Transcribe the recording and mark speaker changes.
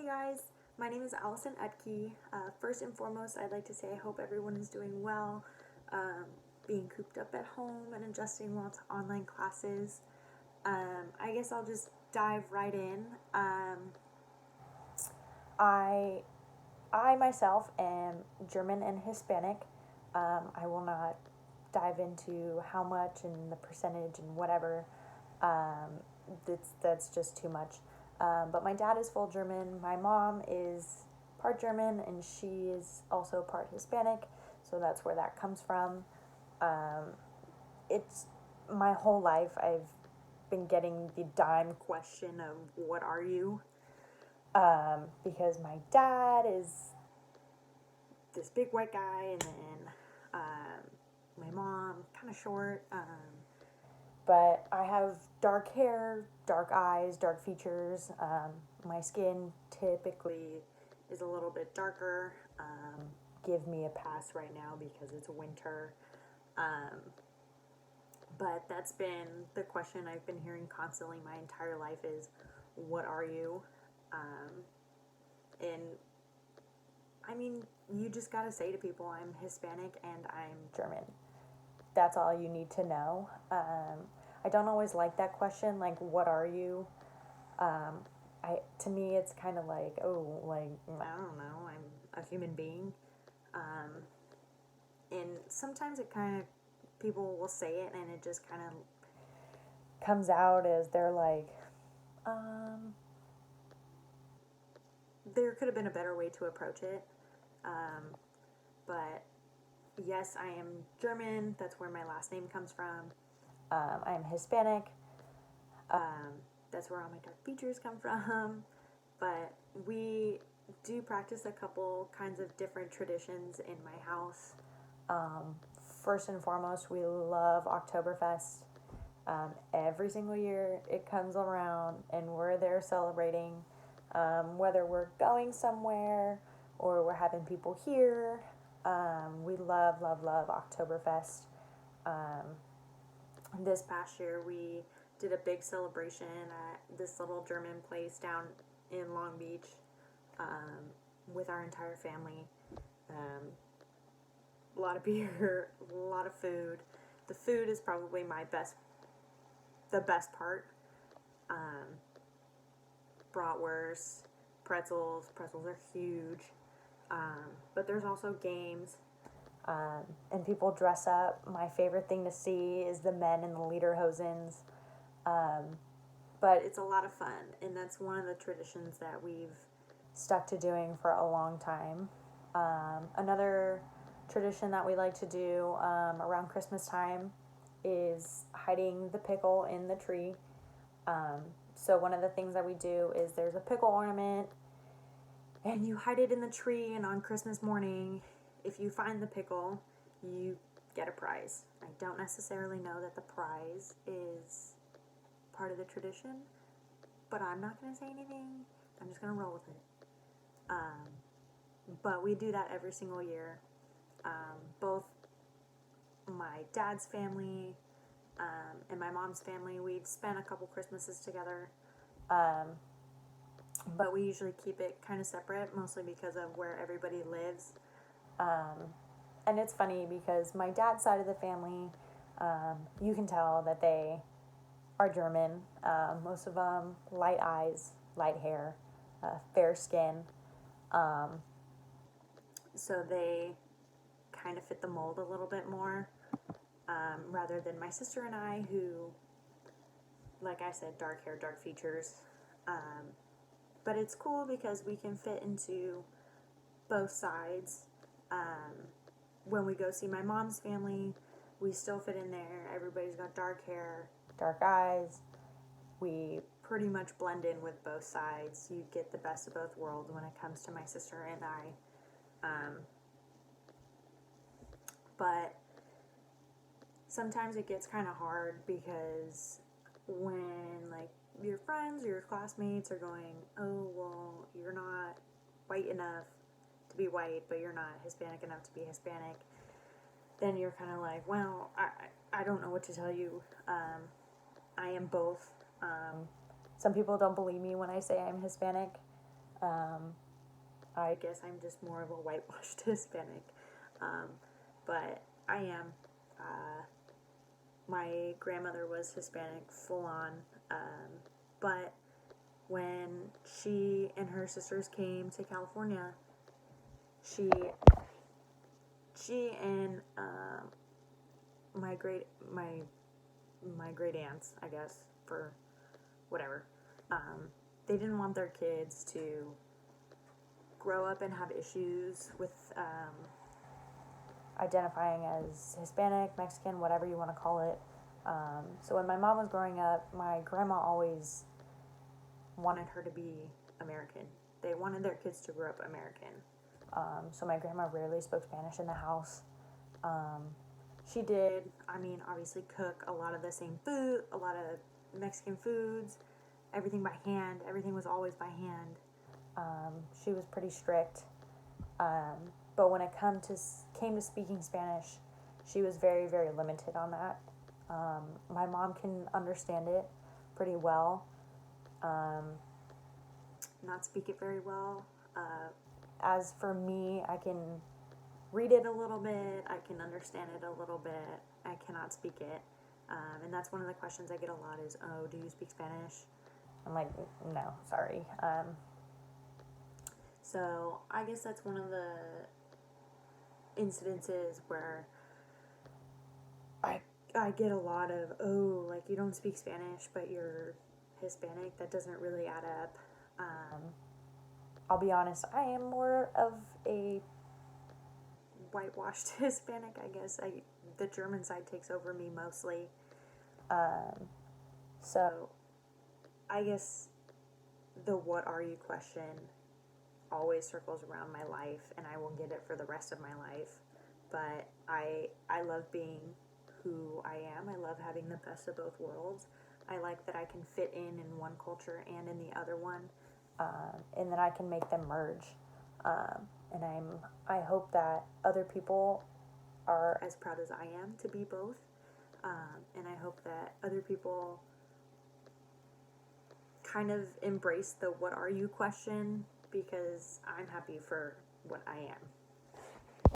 Speaker 1: Hey guys, my name is Allison Utke. First and foremost, I'd like to say I hope everyone is doing well, um, being cooped up at home and adjusting well to online classes. I guess I'll just dive right in. I I myself am German and Hispanic. I will not dive into how much and the percentage and whatever. Um, that's just too much. But my dad is full German. My mom is part German and she is also part Hispanic. So that's where that comes from. Um, it's my whole life I've been getting the dime question of what are you? Because my dad is this big white guy, and then my mom kind of short. But I have dark hair, dark eyes, dark features. My skin typically is a little bit darker. Give me a pass right now because it's winter. But that's been the question I've been hearing constantly my entire life is, what are you? And I mean, you just gotta say to people, I'm Hispanic and I'm German. That's all you need to know. I don't always like that question, like, what are you? To me, it's kind of like, oh, like, I don't know, I'm a human being. And sometimes it kind of, people will say it and it just kind of comes out as they're like, there could have been a better way to approach it. But yes, I am German. That's where my last name comes from. I am Hispanic. That's where all my dark features come from. But we do practice a couple kinds of different traditions in my house. First and foremost, we love Oktoberfest. Every single year it comes around and we're there celebrating, whether we're going somewhere or we're having people here. We love, love, love Oktoberfest. This past year we did a big celebration at this little German place down in Long Beach, with our entire family. A lot of beer, a lot of food. The food is probably the best part. Bratwurst, pretzels. Pretzels are huge. But there's also games. And people dress up. My favorite thing to see is the men in the lederhosens. But it's a lot of fun, and that's one of the traditions that we've stuck to doing for a long time. Another tradition that we like to do around Christmas time is hiding the pickle in the tree. So one of the things that we do is there's a pickle ornament, and you hide it in the tree, and on Christmas morning, if you find the pickle, you get a prize. I don't necessarily know that the prize is part of the tradition, but I'm not going to say anything. I'm just going to roll with it. But we do that every single year. Both my dad's family and my mom's family, we've spent a couple Christmases together. But we usually keep it kind of separate, mostly because of where everybody lives. And it's funny because my dad's side of the family, you can tell that they are German. Most of them light eyes, light hair, fair skin. So they kind of fit the mold a little bit more, rather than my sister and I, who, like I said, dark hair, dark features. But it's cool because we can fit into both sides. When we go see my mom's family, we still fit in there. Everybody's got dark hair, dark eyes. We pretty much blend in with both sides. You get the best of both worlds when it comes to my sister and I. But sometimes it gets kind of hard because when, like, your friends or your classmates are going, oh, well, you're not white enough to be white, but you're not Hispanic enough to be Hispanic, then you're kind of like, well, I don't know what to tell you. I am both. Some people don't believe me when I say I'm Hispanic. I guess I'm just more of a whitewashed Hispanic, um, but I am. Uh, my grandmother was Hispanic, full on, but when she and her sisters came to California, she she and my great my my great aunts, I guess, for whatever, um, they didn't want their kids to grow up and have issues with identifying as Hispanic, Mexican, whatever you want to call it. So when my mom was growing up, my grandma always wanted her to be American. They wanted their kids to grow up American. So my grandma rarely spoke Spanish in the house. She did, I mean, obviously cook a lot of the same food, a lot of Mexican foods, everything by hand. Everything was always by hand. She was pretty strict. But when it came to speaking Spanish, she was very, very limited on that. My mom can understand it pretty well. Not speak it very well. As for me, I can read it a little bit, I can understand it a little bit, I cannot speak it. And that's one of the questions I get a lot is, oh, do you speak Spanish? I'm like, no, sorry. So I guess that's one of the incidences where I get a lot of, oh, like you don't speak Spanish, but you're Hispanic. That doesn't really add up. I'll be honest, I am more of a whitewashed Hispanic, I guess. The German side takes over me mostly. So I guess the what are you question always circles around my life, and I will get it for the rest of my life. But I love being who I am. I love having the best of both worlds. I like that I can fit in one culture and in the other one, and that I can make them merge. And I hope that other people are as proud as I am to be both. And I hope that other people kind of embrace the what are you question, because I'm happy for what I am.